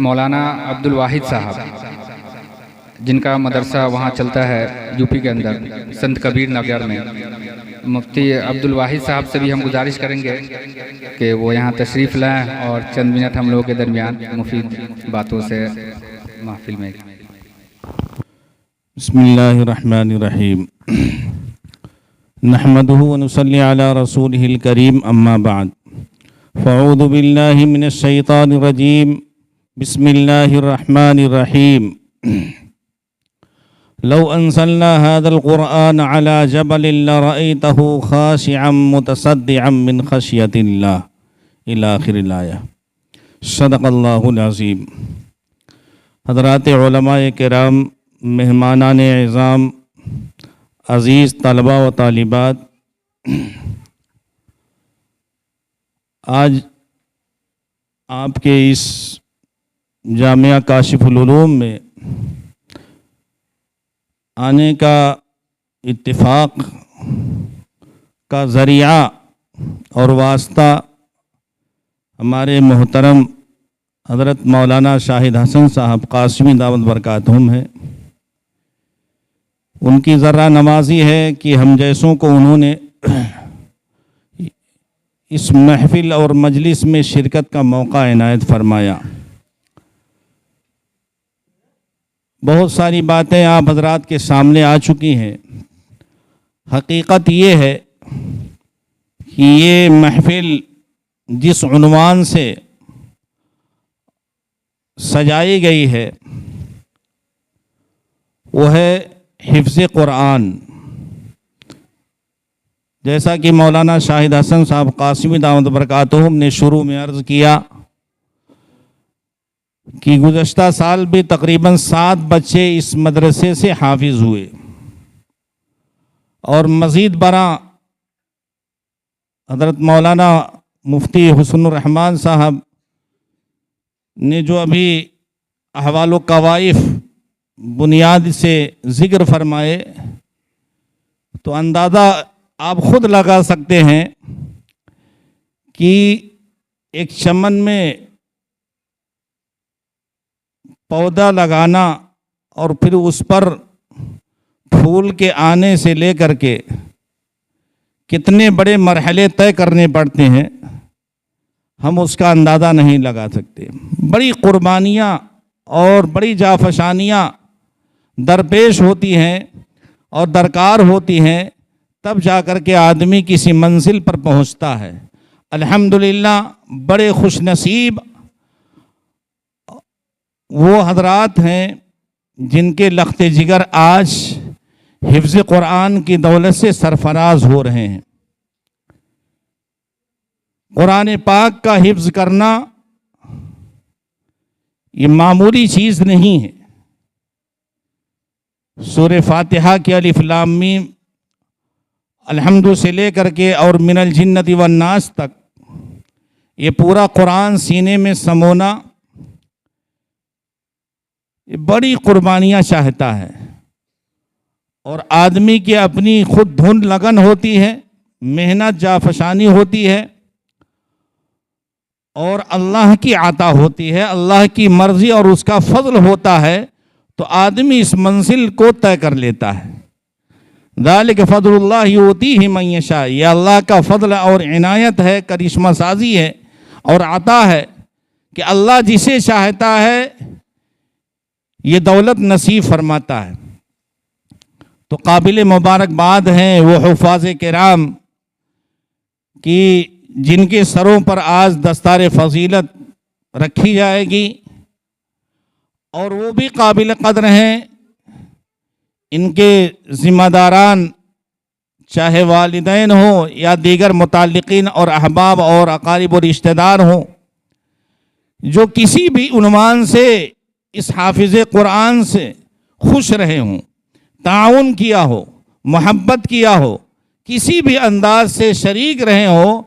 مولانا عبد الواحد صاحب، جن کا مدرسہ وہاں چلتا ہے یو پی کے اندر سنت کبیر نگر میں، مفتی عبد الواحد صاحب سے بھی ہم گزارش کریں گے کہ وہ یہاں تشریف لائیں اور چند منٹ ہم لوگوں کے درمیان مفید باتوں سے محفل میں۔ بسم اللہ الرحمن الرحیم، نحمدہ ونصلی علی رسولہ الکریم، اما بعد، فاعوذ باللہ من الشیطان الرجیم، بسم اللہ الرحمن الرحیم۔ لو انزلنا هذا القرآن على جبل لرأيته خاشعا متصدعا من خشیۃ اللہ الی آخر الآیہ۔ صدق اللہ العظیم۔ حضرات علماء کرام، مہمانان اعظام، عزیز طلباء و طالبات، آج آپ کے اس جامعہ کاشف العلوم میں آنے کا اتفاق کا ذریعہ اور واسطہ ہمارے محترم حضرت مولانا شاہد حسن صاحب قاسمی دعوت برکاتہم ہے۔ ان کی ذرہ نوازی ہے کہ ہم جیسوں کو انہوں نے اس محفل اور مجلس میں شرکت کا موقع عنایت فرمایا۔ بہت ساری باتیں آپ حضرات کے سامنے آ چکی ہیں۔ حقیقت یہ ہے کہ یہ محفل جس عنوان سے سجائی گئی ہے وہ ہے حفظ قرآن۔ جیسا کہ مولانا شاہد حسن صاحب قاسمی دعوت برکاتہم نے شروع میں عرض کیا کہ گزشتہ سال بھی تقریباً 7 بچے اس مدرسے سے حافظ ہوئے، اور مزید برآں حضرت مولانا مفتی حسن الرحمان صاحب نے جو ابھی احوال و قوائف بنیاد سے ذکر فرمائے، تو اندازہ آپ خود لگا سکتے ہیں کہ ایک چمن میں پودا لگانا اور پھر اس پر پھول کے آنے سے لے کر کے کتنے بڑے مرحلے طے کرنے پڑتے ہیں، ہم اس کا اندازہ نہیں لگا سکتے۔ بڑی قربانیاں اور بڑی جافشانیاں درپیش ہوتی ہیں اور درکار ہوتی ہیں، تب جا کر کے آدمی کسی منزل پر پہنچتا ہے۔ الحمدللہ بڑے خوش نصیب وہ حضرات ہیں جن کے لخت جگر آج حفظ قرآن کی دولت سے سرفراز ہو رہے ہیں۔ قرآن پاک کا حفظ کرنا یہ معمولی چیز نہیں ہے۔ سورہ فاتحہ کے الف لام میم الحمد سے لے کر کے اور من الجنت والناس تک یہ پورا قرآن سینے میں سمونا یہ بڑی قربانیاں چاہتا ہے، اور آدمی کی اپنی خود دھن لگن ہوتی ہے، محنت جافشانی ہوتی ہے، اور اللہ کی عطا ہوتی ہے، اللہ کی مرضی اور اس کا فضل ہوتا ہے، تو آدمی اس منزل کو طے کر لیتا ہے۔ ذالک فضل اللہ یؤتیہ من یشاء، یہ اللہ کا فضل اور عنایت ہے، کرشمہ سازی ہے اور عطا ہے کہ اللہ جسے چاہتا ہے یہ دولت نصیب فرماتا ہے۔ تو قابل مبارکباد ہیں وہ حفاظ کرام کہ جن کے سروں پر آج دستار فضیلت رکھی جائے گی، اور وہ بھی قابل قدر ہیں۔ ان کے ذمہ داران چاہے والدین ہوں یا دیگر متعلقین اور احباب اور اقارب و رشتہ دار ہوں، جو کسی بھی عنوان سے اس حافظ قرآن سے خوش رہے ہوں، تعاون کیا ہو، محبت کیا ہو، کسی بھی انداز سے شریک رہے ہوں،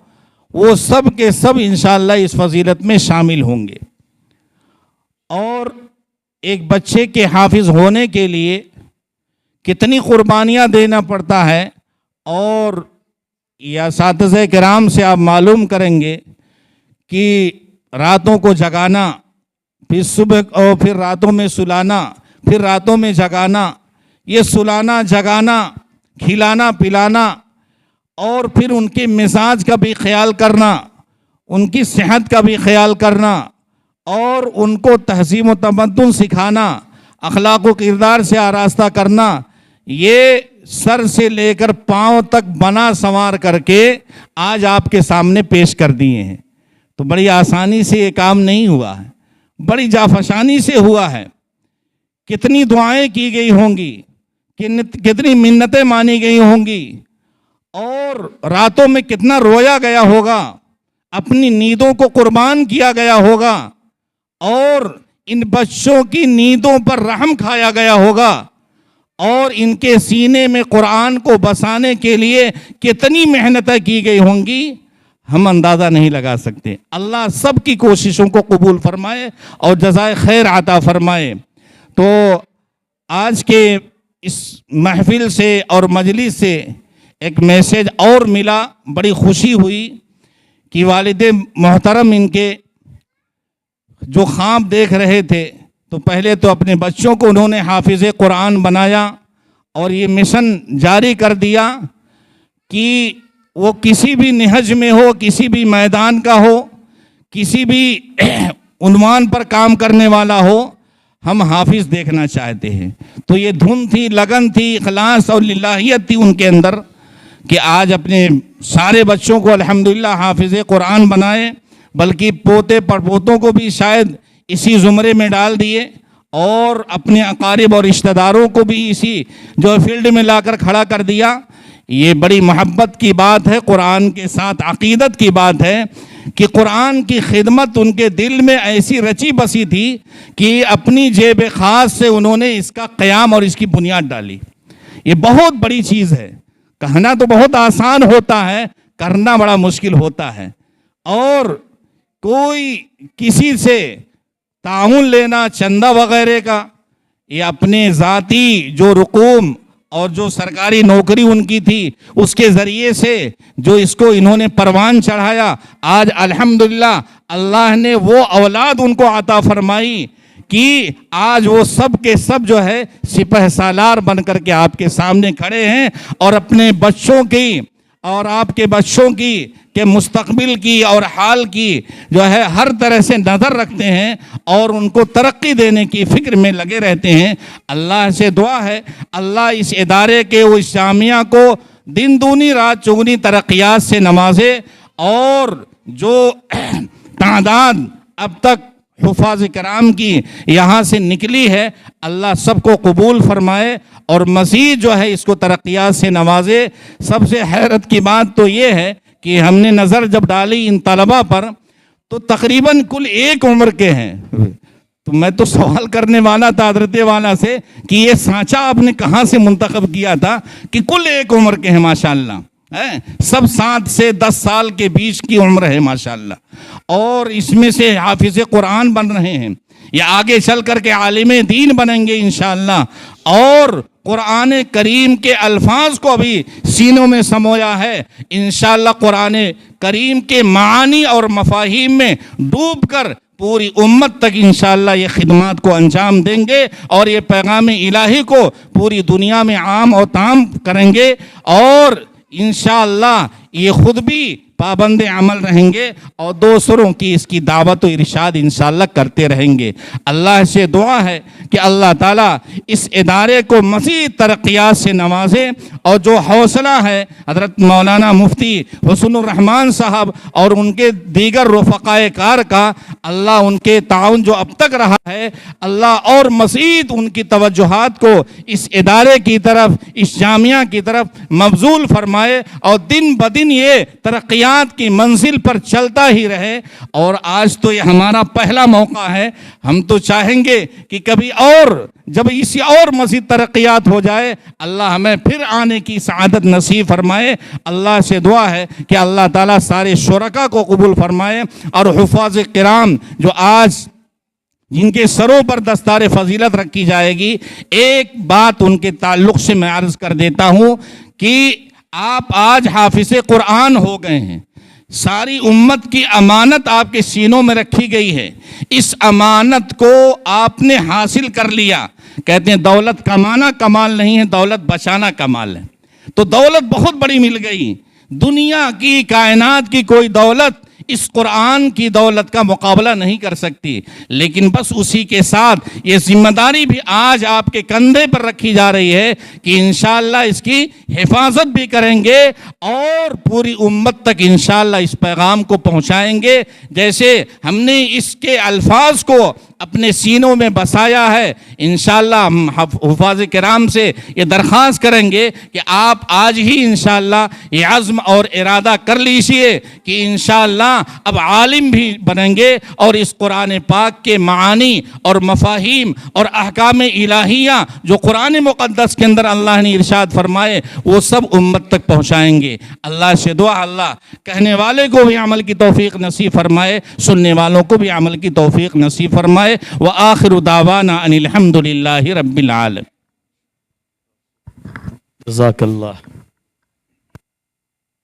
وہ سب کے سب انشاءاللہ اس فضیلت میں شامل ہوں گے۔ اور ایک بچے کے حافظ ہونے کے لیے کتنی قربانیاں دینا پڑتا ہے، اور یہ اساتذہ کرام سے آپ معلوم کریں گے کہ راتوں کو جگانا، پھر صبح اور پھر راتوں میں سلانا، پھر راتوں میں جگانا، یہ سلانا جگانا، کھلانا پلانا، اور پھر ان کے مزاج کا بھی خیال کرنا، ان کی صحت کا بھی خیال کرنا، اور ان کو تہذیب و تمدن سکھانا، اخلاق و کردار سے آراستہ کرنا، یہ سر سے لے کر پاؤں تک بنا سنوار کر کے آج آپ کے سامنے پیش کر دیے ہیں۔ تو بڑی آسانی سے یہ کام نہیں ہوا ہے، بڑی جافشانی سے ہوا ہے۔ کتنی دعائیں کی گئی ہوں گی، کتنی منتیں مانی گئی ہوں گی، اور راتوں میں کتنا رویا گیا ہوگا، اپنی نیندوں کو قربان کیا گیا ہوگا، اور ان بچوں کی نیندوں پر رحم کھایا گیا ہوگا، اور ان کے سینے میں قرآن کو بسانے کے لیے کتنی محنتیں کی گئی ہوں گی، ہم اندازہ نہیں لگا سکتے۔ اللہ سب کی کوششوں کو قبول فرمائے اور جزائے خیر عطا فرمائے۔ تو آج کے اس محفل سے اور مجلس سے ایک میسیج اور ملا، بڑی خوشی ہوئی کہ والد محترم ان کے جو خواب دیکھ رہے تھے، تو پہلے تو اپنے بچوں کو انہوں نے حافظ قرآن بنایا اور یہ مشن جاری کر دیا کہ وہ کسی بھی نہج میں ہو، کسی بھی میدان کا ہو، کسی بھی عنوان پر کام کرنے والا ہو، ہم حافظ دیکھنا چاہتے ہیں۔ تو یہ دھن تھی، لگن تھی، اخلاص اور للہیت تھی ان کے اندر کہ آج اپنے سارے بچوں کو الحمدللہ حافظ قرآن بنائے، بلکہ پوتے پڑپوتوں کو بھی شاید اسی زمرے میں ڈال دیے، اور اپنے اقارب اور رشتہ داروں کو بھی اسی جو فیلڈ میں لا کر کھڑا کر دیا۔ یہ بڑی محبت کی بات ہے، قرآن کے ساتھ عقیدت کی بات ہے کہ قرآن کی خدمت ان کے دل میں ایسی رچی بسی تھی کہ اپنی جیب خاص سے انہوں نے اس کا قیام اور اس کی بنیاد ڈالی۔ یہ بہت بڑی چیز ہے، کہنا تو بہت آسان ہوتا ہے، کرنا بڑا مشکل ہوتا ہے۔ اور کوئی کسی سے تعاون لینا چندہ وغیرہ کا، یہ اپنے ذاتی جو رقوم اور جو سرکاری نوکری ان کی تھی اس کے ذریعے سے جو اس کو انہوں نے پروان چڑھایا، آج الحمدللہ اللہ نے وہ اولاد ان کو عطا فرمائی کہ آج وہ سب کے سب جو ہے سپہ سالار بن کر کے آپ کے سامنے کھڑے ہیں، اور اپنے بچوں کی اور آپ کے بچوں کی کہ مستقبل کی اور حال کی جو ہے ہر طرح سے نظر رکھتے ہیں، اور ان کو ترقی دینے کی فکر میں لگے رہتے ہیں۔ اللہ سے دعا ہے اللہ اس ادارے کے اس جامعہ کو دن دونی رات چگنی ترقیات سے نوازے، اور جو تعداد اب تک حفاظ کرام کی یہاں سے نکلی ہے، اللہ سب کو قبول فرمائے اور مزید جو ہے اس کو ترقیات سے نوازے۔ سب سے حیرت کی بات تو یہ ہے کہ ہم نے نظر جب ڈالی ان طلبہ پر تو تقریباً کل ایک عمر کے ہیں۔ تو میں تو سوال کرنے والا تھا حضرت والا سے کہ یہ سانچہ آپ نے کہاں سے منتخب کیا تھا کہ کل ایک عمر کے ہیں ماشاءاللہ، سب 7 سے 10 سال کے بیچ کی عمر ہے ماشاءاللہ، اور اس میں سے حافظ قرآن بن رہے ہیں، یہ آگے چل کر کے عالم دین بنیں گے انشاءاللہ، اور قرآن کریم کے الفاظ کو ابھی سینوں میں سمویا ہے، انشاءاللہ قرآن کریم کے معانی اور مفاہیم میں ڈوب کر پوری امت تک انشاءاللہ یہ خدمات کو انجام دیں گے، اور یہ پیغام الہی کو پوری دنیا میں عام و تام کریں گے، اور انشاءاللہ یہ خود بھی پابند عمل رہیں گے اور دوسروں کی اس کی دعوت و ارشاد انشاءاللہ کرتے رہیں گے۔ اللہ سے دعا ہے کہ اللہ تعالیٰ اس ادارے کو مزید ترقیات سے نوازے، اور جو حوصلہ ہے حضرت مولانا مفتی حسن الرحمان صاحب اور ان کے دیگر رفقائے کار کا، اللہ ان کے تعاون جو اب تک رہا ہے، اللہ اور مزید ان کی توجہات کو اس ادارے کی طرف، اس جامعہ کی طرف مبذول فرمائے، اور دن بدن یہ ترقیات کی منزل پر چلتا ہی رہے۔ اور آج تو یہ ہمارا پہلا موقع ہے، ہم تو چاہیں گے کہ کبھی اور جب اسی اور مزید ترقیات ہو جائے، اللہ ہمیں پھر آنے کی سعادت نصیب فرمائے۔ اللہ سے دعا ہے کہ اللہ تعالیٰ سارے شرکا کو قبول فرمائے، اور حفاظ کرام جو آج جن کے سروں پر دستار فضیلت رکھی جائے گی، ایک بات ان کے تعلق سے میں عرض کر دیتا ہوں کہ آپ آج حافظ قرآن ہو گئے ہیں، ساری امت کی امانت آپ کے سینوں میں رکھی گئی ہے، اس امانت کو آپ نے حاصل کر لیا۔ کہتے ہیں دولت کمانا کمال نہیں ہے، دولت بچانا کمال ہے۔ تو دولت بہت بڑی مل گئی، دنیا کی کائنات کی کوئی دولت اس قرآن کی دولت کا مقابلہ نہیں کر سکتی، لیکن بس اسی کے ساتھ یہ ذمہ داری بھی آج آپ کے کندھے پر رکھی جا رہی ہے کہ انشاءاللہ اس کی حفاظت بھی کریں گے اور پوری امت تک انشاءاللہ اس پیغام کو پہنچائیں گے۔ جیسے ہم نے اس کے الفاظ کو اپنے سینوں میں بسایا ہے، انشاءاللہ ہم حفاظ کرام سے یہ درخواست کریں گے کہ آپ آج ہی انشاءاللہ یہ عزم اور ارادہ کر لیجئے کہ انشاءاللہ اب عالم بھی بنیں گے اور اس قرآن پاک کے معانی اور مفاہیم اور احکام الہیہ جو قرآن مقدس کے اندر اللہ نے ارشاد فرمائے وہ سب امت تک پہنچائیں گے۔ اللہ سے دعا اللہ کہنے والے کو بھی عمل کی توفیق نصیب فرمائے، سننے والوں کو بھی عمل کی توفیق نصیب فرمائے۔ وآخر دعوانا ان الحمد للہ رب العالمین۔ جزاک اللہ۔